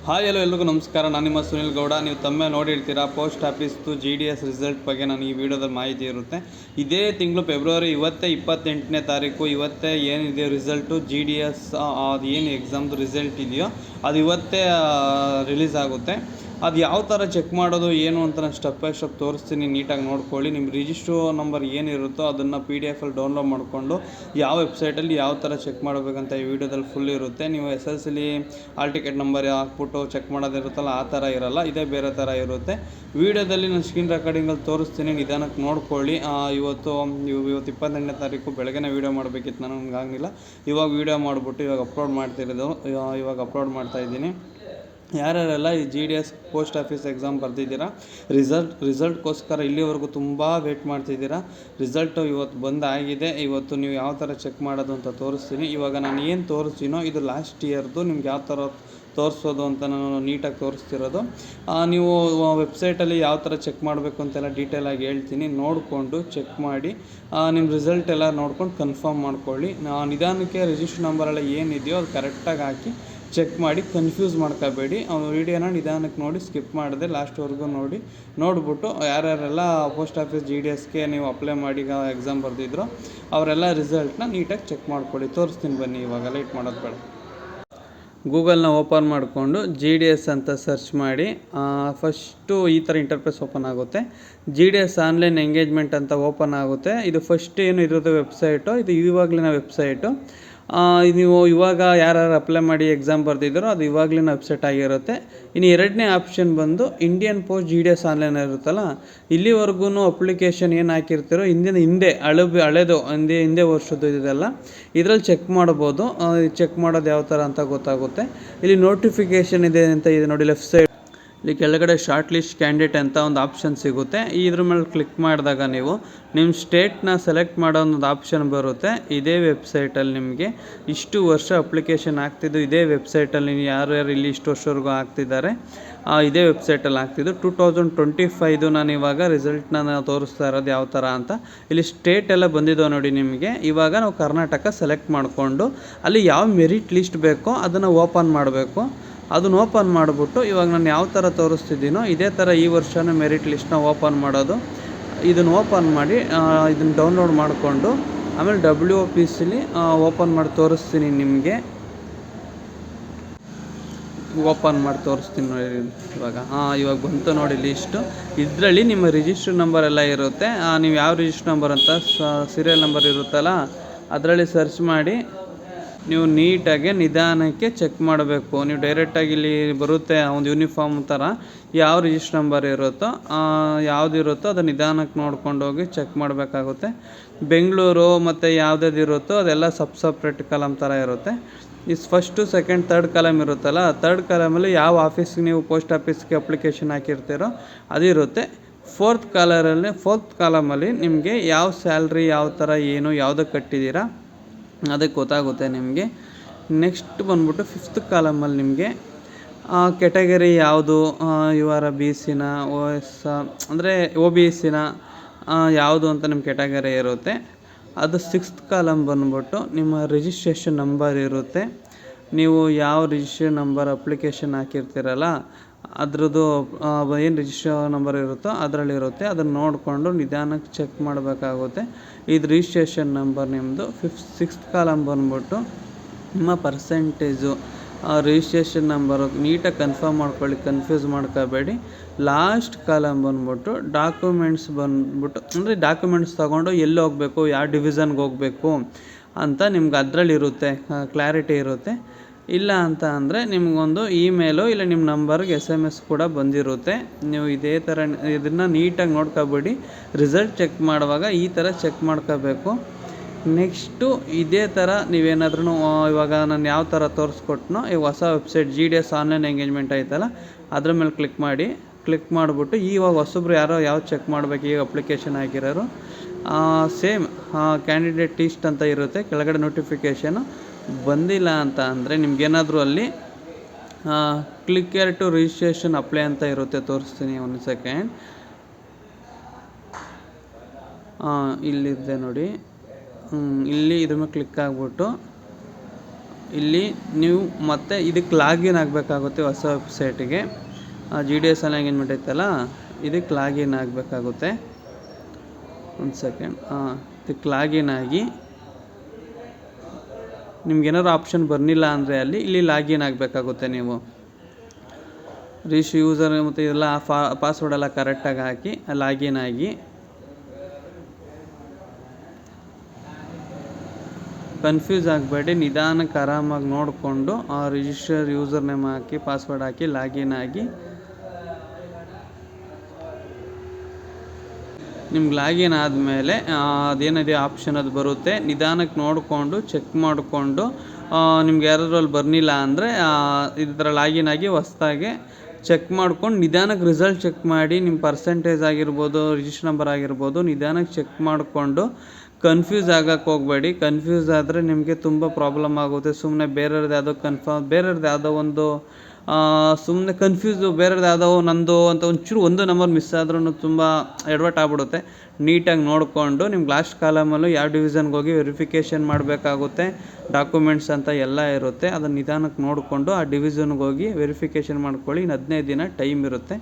Hi hello ಎಲ್ರಿಗೂ ನಮಸ್ಕಾರ. ನಾನು ನಿಮ್ಮ ಸುನಿಲ್ ಗೌಡ. ನೀವು ತಮ್ಮ ನೋಡಿರ್ತೀರಾ ಪೋಸ್ಟ್ ಆಫೀಸ್ದು GDS ರಿಸಲ್ಟ್ ಬಗ್ಗೆ ನಾನು ಈ ವಿಡಿಯೋದಲ್ಲಿ ಮಾಹಿತಿ ಇರುತ್ತೆ. ಇದೇ ತಿಂಗಳು ಫೆಬ್ರವರಿ 28ನೇ ತಾರೀಕು ಇವತ್ತೇ ಏನಿದೆ ರಿಸಲ್ಟು GDS ಅದು ಏನು ಎಕ್ಸಾಮ್ದು ರಿಸಲ್ಟ್ ಇದೆಯೋ ಅದು ಇವತ್ತೇ ರಿಲೀಸ್ ಆಗುತ್ತೆ. ಅದು ಯಾವ ಥರ ಚೆಕ್ ಮಾಡೋದು ಏನು ಅಂತ ನಾನು ಸ್ಟೆಪ್ ಬೈ ಸ್ಟೆಪ್ ತೋರಿಸ್ತೀನಿ, ನೀಟಾಗಿ ನೋಡ್ಕೊಳ್ಳಿ. ನಿಮ್ಮ ರಿಜಿಸ್ಟ್ರು ನಂಬರ್ ಏನಿರುತ್ತೋ ಅದನ್ನು PDF ಅಲ್ಲಿ ಡೌನ್ಲೋಡ್ ಮಾಡಿಕೊಂಡು ಯಾವ ವೆಬ್ಸೈಟಲ್ಲಿ ಯಾವ ಥರ ಚೆಕ್ ಮಾಡಬೇಕಂತ ಈ ವಿಡಿಯೋದಲ್ಲಿ ಫುಲ್ ಇರುತ್ತೆ. ನೀವು SSLC ಹಾಲ್ ಟಿಕೆಟ್ ನಂಬರ್ ಹಾಕ್ಬಿಟ್ಟು ಚೆಕ್ ಮಾಡೋದಿರುತ್ತಲ್ಲ ಆ ಥರ ಇರೋಲ್ಲ, ಇದೇ ಬೇರೆ ಥರ ಇರುತ್ತೆ. ವಿಡಿಯೋದಲ್ಲಿ ನಾನು ಸ್ಕ್ರೀನ್ ರೆಕಾರ್ಡಿಂಗಲ್ಲಿ ತೋರಿಸ್ತೀನಿ, ನಿಧಾನಕ್ಕೆ ನೋಡ್ಕೊಳ್ಳಿ. ಇವತ್ತು 28ನೇ ತಾರೀಕು ಬೆಳಗ್ಗೆ ವೀಡಿಯೋ ಮಾಡಬೇಕಿತ್ತು, ನನಗೆ ಆಗಲಿಲ್ಲ. ಇವಾಗ ವೀಡಿಯೋ ಮಾಡಿಬಿಟ್ಟು ಇವಾಗ ಅಪ್ಲೋಡ್ ಮಾಡ್ತಾಯಿದ್ದೀನಿ. ಯಾರ್ಯಾರೆಲ್ಲ ಈ GDS ಪೋಸ್ಟ್ ಆಫೀಸ್ ಎಕ್ಸಾಮ್ ಬರ್ತಿದ್ದೀರಾ, ರಿಸಲ್ಟ್ಗೋಸ್ಕರ ಇಲ್ಲಿವರೆಗೂ ತುಂಬ ವೇಟ್ ಮಾಡ್ತಿದ್ದೀರಾ. ರಿಸಲ್ಟು ಇವತ್ತು ಬಂದಾಗಿದೆ. ಇವತ್ತು ನೀವು ಯಾವ ಥರ ಚೆಕ್ ಮಾಡೋದು ಅಂತ ತೋರಿಸ್ತೀನಿ. ಇವಾಗ ನಾನು ಏನು ತೋರಿಸ್ತೀನೋ ಇದು ಲಾಸ್ಟ್ ಇಯರ್ದು, ನಿಮ್ಗೆ ಯಾವ ಥರ ತೋರಿಸೋದು ಅಂತ ನಾನು ನೀಟಾಗಿ ತೋರಿಸ್ತಿರೋದು. ನೀವು ವೆಬ್ಸೈಟಲ್ಲಿ ಯಾವ ಥರ ಚೆಕ್ ಮಾಡಬೇಕು ಅಂತೆಲ್ಲ ಡೀಟೇಲಾಗಿ ಹೇಳ್ತೀನಿ. ನೋಡಿಕೊಂಡು ಚೆಕ್ ಮಾಡಿ ನಿಮ್ಮ ರಿಸಲ್ಟ್ ಎಲ್ಲ ನೋಡ್ಕೊಂಡು ಕನ್ಫರ್ಮ್ ಮಾಡ್ಕೊಳ್ಳಿ. ನಿಧಾನಕ್ಕೆ ರಿಜಿಸ್ಟರ್ ನಂಬರೆಲ್ಲ ಏನಿದೆಯೋ ಅದು ಕರೆಕ್ಟಾಗಿ ಹಾಕಿ ಚೆಕ್ ಮಾಡಿ, ಕನ್ಫ್ಯೂಸ್ ಮಾಡ್ಕೋಬೇಡಿ. ವಿಡಿಯೋನ ನಿಧಾನಕ್ಕೆ ನೋಡಿ, ಸ್ಕಿಪ್ ಮಾಡಿದೆ ಲಾಸ್ಟ್ವರೆಗೂ ನೋಡಿಬಿಟ್ಟು ಯಾರ್ಯಾರೆಲ್ಲ ಪೋಸ್ಟ್ ಆಫೀಸ್ GDSಗೆ ನೀವು ಅಪ್ಲೈ ಮಾಡಿ ಎಕ್ಸಾಮ್ ಬರೆದಿದ್ರು ಅವರೆಲ್ಲ ರಿಸಲ್ಟ್ನ ನೀಟಾಗಿ ಚೆಕ್ ಮಾಡ್ಕೊಳ್ಳಿ. ತೋರಿಸ್ತೀನಿ ಬನ್ನಿ. ಇವಾಗ ಲೇಟ್ ಮಾಡೋದು ಬೇಡ. ಗೂಗಲ್ನ ಓಪನ್ ಮಾಡಿಕೊಂಡು GDS ಅಂತ ಸರ್ಚ್ ಮಾಡಿ. ಫಸ್ಟು ಈ ಥರ ಇಂಟರ್ಫೇಸ್ ಓಪನ್ ಆಗುತ್ತೆ. GDS ಆನ್ಲೈನ್ ಎಂಗೇಜ್ಮೆಂಟ್ ಅಂತ ಓಪನ್ ಆಗುತ್ತೆ. ಇದು ಫಸ್ಟ್ ಏನು ಇರೋದು ವೆಬ್ಸೈಟು, ಇದು ಇವಾಗಲಿನ ವೆಬ್ಸೈಟು. ನೀವು ಇವಾಗ ಯಾರು ಅಪ್ಲೈ ಮಾಡಿ ಎಕ್ಸಾಮ್ ಬರ್ತಿದ್ದಾರೋ ಅದು ಇವಾಗಲಿನ ವೆಬ್ಸೈಟ್ ಆಗಿರುತ್ತೆ. ಇನ್ನು ಎರಡನೇ ಆಪ್ಷನ್ ಬಂದು ಇಂಡಿಯನ್ ಪೋಸ್ಟ್ GDS ಆನ್ಲೈನ್ ಇರುತ್ತಲ್ಲ, ಇಲ್ಲಿವರೆಗೂ ಅಪ್ಲಿಕೇಶನ್ ಏನು ಹಾಕಿರ್ತೀರೋ ಹಳೆದು ಹಿಂದೆ ವರ್ಷದ್ದು ಇದೆಲ್ಲ ಇದರಲ್ಲಿ ಚೆಕ್ ಮಾಡ್ಬೋದು. ಚೆಕ್ ಮಾಡೋದು ಯಾವ ಥರ ಅಂತ ಗೊತ್ತಾಗುತ್ತೆ. ಇಲ್ಲಿ ನೋಟಿಫಿಕೇಷನ್ ಇದೆ ಅಂತ ಇದೆ ನೋಡಿ, ಲೆಫ್ಟ್ ಸೈಡ್ ಇಲ್ಲಿ ಕೆಳಗಡೆ ಶಾರ್ಟ್ ಲಿಸ್ಟ್ ಕ್ಯಾಂಡಿಡೇಟ್ ಅಂತ ಒಂದು ಆಪ್ಷನ್ ಸಿಗುತ್ತೆ. ಇದ್ರ ಮೇಲೆ ಕ್ಲಿಕ್ ಮಾಡಿದಾಗ ನೀವು ನಿಮ್ಮ ಸ್ಟೇಟ್ನ ಸೆಲೆಕ್ಟ್ ಮಾಡೋ ಒಂದು ಆಪ್ಷನ್ ಬರುತ್ತೆ. ಇದೇ ವೆಬ್ಸೈಟಲ್ಲಿ ನಿಮಗೆ ಇಷ್ಟು ವರ್ಷ ಅಪ್ಲಿಕೇಶನ್ ಆಗ್ತಿದ್ದು ಇದೇ ವೆಬ್ಸೈಟಲ್ಲಿ ಯಾರ್ಯಾರು ಇಲ್ಲಿ ಇಷ್ಟು ವರ್ಷವರೆಗೂ ಆಗ್ತಿದ್ದಾರೆ ಇದೇ ವೆಬ್ಸೈಟಲ್ಲಿ ಆಗ್ತಿದ್ದು. 2025 ನಾನು ಇವಾಗ ರಿಸಲ್ಟ್ನ ತೋರಿಸ್ತಾ ಇರೋದು ಯಾವ ಥರ ಅಂತ. ಇಲ್ಲಿ ಸ್ಟೇಟ್ ಎಲ್ಲ ಬಂದಿದ್ದೋ ನೋಡಿ ನಿಮಗೆ. ಇವಾಗ ನಾವು ಕರ್ನಾಟಕ ಸೆಲೆಕ್ಟ್ ಮಾಡಿಕೊಂಡು ಅಲ್ಲಿ ಯಾವ ಮೆರಿಟ್ ಲಿಸ್ಟ್ ಬೇಕೋ ಅದನ್ನು ಓಪನ್ ಮಾಡಬೇಕು. ಅದನ್ನು ಓಪನ್ ಮಾಡಿಬಿಟ್ಟು ಇವಾಗ ನಾನು ಯಾವ ಥರ ತೋರಿಸ್ತಿದ್ದೀನೋ ಇದೇ ಥರ ಈ ವರ್ಷನ ಮೆರಿಟ್ ಲಿಸ್ಟ್ನ ಓಪನ್ ಮಾಡೋದು. ಇದನ್ನು ಓಪನ್ ಮಾಡಿ ಇದನ್ನು ಡೌನ್ಲೋಡ್ ಮಾಡಿಕೊಂಡು ಆಮೇಲೆ WPCಲಿ ಓಪನ್ ಮಾಡಿ ತೋರಿಸ್ತೀನಿ ನಿಮಗೆ. ಓಪನ್ ಮಾಡಿ ತೋರಿಸ್ತೀನಿ ನೋಡಿ. ಇವಾಗ ಬಂತು ನೋಡಿ ಲಿಸ್ಟು. ಇದರಲ್ಲಿ ನಿಮ್ಮ ರಿಜಿಸ್ಟರ್ ನಂಬರ್ ಎಲ್ಲ ಇರುತ್ತೆ. ನೀವು ಯಾವ ರಿಜಿಸ್ಟರ್ ನಂಬರ್ ಅಂತ ಸೀರಿಯಲ್ ನಂಬರ್ ಇರುತ್ತಲ್ಲ ಅದರಲ್ಲಿ ಸರ್ಚ್ ಮಾಡಿ ನೀವು ನೀಟಾಗಿ ನಿಧಾನಕ್ಕೆ ಚೆಕ್ ಮಾಡಬೇಕು. ನೀವು ಡೈರೆಕ್ಟಾಗಿ ಇಲ್ಲಿ ಬರುತ್ತೆ ಒಂದು ಯೂನಿಫಾರ್ಮ್ ಥರ, ಯಾವ ರಿಜಿಸ್ಟರ್ ನಂಬರ್ ಇರುತ್ತೋ ಯಾವುದಿರುತ್ತೋ ಅದು ನಿಧಾನಕ್ಕೆ ನೋಡ್ಕೊಂಡು ಹೋಗಿ ಚೆಕ್ ಮಾಡಬೇಕಾಗುತ್ತೆ. ಬೆಂಗಳೂರು ಮತ್ತು ಯಾವುದ್ಯಾವ್ದು ಇರುತ್ತೋ ಅದೆಲ್ಲ ಸಪ್ರೇಟ್ ಕಲಮ್ ಥರ ಇರುತ್ತೆ. ಫಸ್ಟು ಸೆಕೆಂಡ್ ಥರ್ಡ್ ಕಾಲಮ್ ಇರುತ್ತಲ್ಲ, ಥರ್ಡ್ ಕಾಲಮಲ್ಲಿ ಯಾವ ಆಫೀಸ್ಗೆ ನೀವು ಪೋಸ್ಟ್ ಆಫೀಸ್ಗೆ ಅಪ್ಲಿಕೇಶನ್ ಹಾಕಿರ್ತೀರೋ ಅದಿರುತ್ತೆ. ಫೋರ್ತ್ ಕಾಲಮಲ್ಲಿ ನಿಮಗೆ ಯಾವ ಸ್ಯಾಲ್ರಿ ಯಾವ ಥರ ಏನು ಯಾವುದಕ್ಕೆ ಕಟ್ಟಿದ್ದೀರಾ ಅದಕ್ಕೆ ಗೊತ್ತಾಗುತ್ತೆ ನಿಮಗೆ. ನೆಕ್ಸ್ಟ್ ಬಂದ್ಬಿಟ್ಟು 5th ಕಾಲಮಲ್ಲಿ ನಿಮಗೆ ಕೆಟಗರಿ ಯಾವುದು, ಇವರ BCನ OS ಅಂದರೆ OBCನ ಯಾವುದು ಅಂತ ನಿಮ್ಮ ಕೆಟಗರಿ ಇರುತ್ತೆ. ಅದು 6th ಕಾಲಮ್ ಬಂದ್ಬಿಟ್ಟು ನಿಮ್ಮ ರಿಜಿಸ್ಟ್ರೇಷನ್ ನಂಬರ್ ಇರುತ್ತೆ. ನೀವು ಯಾವ ರಿಜಿಸ್ಟ್ರೇಷನ್ ನಂಬರ್ ಅಪ್ಲಿಕೇಶನ್ ಹಾಕಿರ್ತೀರಲ್ಲ ಅದ್ರದ್ದು ಏನು ರಿಜಿಸ್ಟ್ರೇಷನ್ ನಂಬರ್ ಇರುತ್ತೋ ಅದರಲ್ಲಿರುತ್ತೆ. ಅದನ್ನು ನೋಡಿಕೊಂಡು ನಿಧಾನಕ್ಕೆ ಚೆಕ್ ಮಾಡಬೇಕಾಗುತ್ತೆ. ಇದು ರಿಜಿಸ್ಟ್ರೇಷನ್ ನಂಬರ್ ನಿಮ್ಮದು. 6th ಕಾಲಮ್ ಬಂದ್ಬಿಟ್ಟು ನಿಮ್ಮ ಪರ್ಸೆಂಟೇಜು ರಿಜಿಸ್ಟ್ರೇಷನ್ ನಂಬರು ನೀಟಾಗಿ ಕನ್ಫರ್ಮ್ ಮಾಡ್ಕೊಳ್ಳಿ, ಕನ್ಫ್ಯೂಸ್ ಮಾಡ್ಕೋಬೇಡಿ. ಲಾಸ್ಟ್ ಕಾಲಮ್ ಬಂದ್ಬಿಟ್ಟು ಡಾಕ್ಯುಮೆಂಟ್ಸ್ ಅಂದರೆ ಡಾಕ್ಯುಮೆಂಟ್ಸ್ ತೊಗೊಂಡು ಎಲ್ಲಿ ಹೋಗಬೇಕು, ಯಾವ ಡಿವಿಷನ್ಗೆ ಹೋಗಬೇಕು ಅಂತ ನಿಮ್ಗೆ ಅದರಲ್ಲಿರುತ್ತೆ, ಕ್ಲಾರಿಟಿ ಇರುತ್ತೆ. ಇಲ್ಲ ಅಂತ ಅಂದರೆ ನಿಮಗೊಂದು ಇಮೇಲು ಇಲ್ಲ ನಿಮ್ಮ ನಂಬರ್ಗೆ SMS ಕೂಡ ಬಂದಿರುತ್ತೆ. ನೀವು ಇದೇ ಥರ ಇದನ್ನು ನೀಟಾಗಿ ನೋಡ್ಕೊಬೇಡಿ. ರಿಸಲ್ಟ್ ಚೆಕ್ ಮಾಡುವಾಗ ಈ ಥರ ಚೆಕ್ ಮಾಡ್ಕೋಬೇಕು. ನೆಕ್ಸ್ಟು ಇದೇ ಥರ ನೀವೇನಾದ್ರೂ ಇವಾಗ ನಾನು ಯಾವ ಥರ ತೋರಿಸ್ಕೊಟ್ನೋ ಈ ಹೊಸ ವೆಬ್ಸೈಟ್ GDS ಆನ್ಲೈನ್ ಎಂಗೇಜ್ಮೆಂಟ್ ಆಯ್ತಲ್ಲ ಅದ್ರ ಮೇಲೆ ಕ್ಲಿಕ್ ಮಾಡಿಬಿಟ್ಟು ಇವಾಗ ಹೊಸಬ್ರು ಯಾವ ಚೆಕ್ ಮಾಡಬೇಕು, ಈಗ ಅಪ್ಲಿಕೇಶನ್ ಹಾಕಿರೋರು ಸೇಮ್ ಕ್ಯಾಂಡಿಡೇಟ್ ಲಿಸ್ಟ್ ಅಂತ ಇರುತ್ತೆ. ಕೆಳಗಡೆ ನೋಟಿಫಿಕೇಷನು ಬಂದಿಲ್ಲ ಅಂತ ಅಂದರೆ ನಿಮ್ಗೇನಾದರೂ ಅಲ್ಲಿ click here to registration apply ಅಂತ ಇರುತ್ತೆ. ತೋರಿಸ್ತೀನಿ ಒಂದು ಸೆಕೆಂಡ್. ಇಲ್ಲಿದೆ ನೋಡಿ. ಇಲ್ಲಿ ಇದ್ರ ಮೇಲೆ ಕ್ಲಿಕ್ ಆಗಿಬಿಟ್ಟು ಇಲ್ಲಿ ನೀವು ಮತ್ತೆ ಇದಕ್ಕೆ ಲಾಗಿನ್ ಆಗಬೇಕಾಗುತ್ತೆ. ಹೊಸ ವೆಬ್ಸೈಟಿಗೆ GDS ಎಂಗೇಜ್ಮೆಂಟ್ ಐತಲ್ಲ, ಇದಕ್ಕೆ ಲಾಗಿನ್ ಆಗಬೇಕಾಗುತ್ತೆ. ಒಂದು ಸೆಕೆಂಡ್. ಇದಕ್ಕೆ ಲಾಗಿನ್ ಆಗಿ ನಿಮ್ಗೇನಾದ್ರು ಆಪ್ಷನ್ ಬರಲಿಲ್ಲ ಅಂದರೆ ಇಲ್ಲಿ ಲಾಗಿನ್ ಆಗಬೇಕಾಗುತ್ತೆ. ನೀವು ಯೂಸರ್ ಮತ್ತು ಇದೆಲ್ಲ ಪಾಸ್ವರ್ಡ್ ಎಲ್ಲ ಕರೆಕ್ಟಾಗಿ ಹಾಕಿ ಲಾಗಿನ್ ಆಗಿ, ಕನ್ಫ್ಯೂಸ್ ಆಗಬೇಡಿ, ನಿಧಾನಕ್ಕೆ ಆರಾಮಾಗಿ ನೋಡಿಕೊಂಡು ರಿಜಿಸ್ಟರ್ ಯೂಸರ್ ನೇಮ್ ಹಾಕಿ ಪಾಸ್ವರ್ಡ್ ಹಾಕಿ ಲಾಗಿನ್ ಆಗಿ, ನಿಮ್ಗೆ ಲಾಗಿನ್ ಆದಮೇಲೆ ಅದೇನಿದೆ ಆಪ್ಷನ್ ಅದು ಬರುತ್ತೆ. ನಿಧಾನಕ್ಕೆ ನೋಡಿಕೊಂಡು ಚೆಕ್ ಮಾಡಿಕೊಂಡು ನಿಮ್ಗೆ ಯಾರಾದ್ರೂ ಅಲ್ಲಿ ಬರಲಿಲ್ಲ ಅಂದರೆ ಈ ಥರ ಲಾಗಿನ್ ಆಗಿ ಹೊಸ್ದಾಗೆ ಚೆಕ್ ಮಾಡ್ಕೊಂಡು ನಿಧಾನಕ್ಕೆ ರಿಸಲ್ಟ್ ಚೆಕ್ ಮಾಡಿ, ನಿಮ್ಮ ಪರ್ಸೆಂಟೇಜ್ ಆಗಿರ್ಬೋದು, ರಿಜಿಸ್ಟರ್ ನಂಬರ್ ಆಗಿರ್ಬೋದು, ನಿಧಾನಕ್ಕೆ ಚೆಕ್ ಮಾಡಿಕೊಂಡು ಕನ್ಫ್ಯೂಸ್ ಆಗಕ್ಕೆ ಹೋಗಬೇಡಿ. ಕನ್ಫ್ಯೂಸ್ ಆದರೆ ನಿಮಗೆ ತುಂಬ ಪ್ರಾಬ್ಲಮ್ ಆಗುತ್ತೆ. ಸುಮ್ಮನೆ ಬೇರೆಯವ್ರದ್ದು ಯಾವುದೋ ಒಂದು ಸುಮ್ಮನೆ ಕನ್ಫ್ಯೂಸು, ಬೇರೆಯವ್ರದ್ದು ಯಾವುದೋ ನಂದು ಅಂತ ಒಂಚೂರು ಒಂದು ನಂಬರ್ ಮಿಸ್ ಆದ್ರೂ ತುಂಬ ಎಡವಟ್ಟು ಆಗ್ಬಿಡುತ್ತೆ. ನೀಟಾಗಿ ನೋಡಿಕೊಂಡು ನಿಮ್ಗೆ ಲಾಸ್ಟ್ ಕಾಲಮಲ್ಲೂ ಯಾವ ಡಿವಿಷನ್ಗೆ ಹೋಗಿ ವೆರಿಫಿಕೇಷನ್ ಮಾಡಬೇಕಾಗುತ್ತೆ, ಡಾಕ್ಯುಮೆಂಟ್ಸ್ ಅಂತ ಎಲ್ಲ ಇರುತ್ತೆ. ಅದನ್ನು ನಿಧಾನಕ್ಕೆ ನೋಡಿಕೊಂಡು ಆ ಡಿವಿಷನ್ಗೆ ಹೋಗಿ ವೆರಿಫಿಕೇಷನ್ ಮಾಡ್ಕೊಳ್ಳಿ. ಇನ್ನು 15 ದಿನ ಟೈಮ್ ಇರುತ್ತೆ.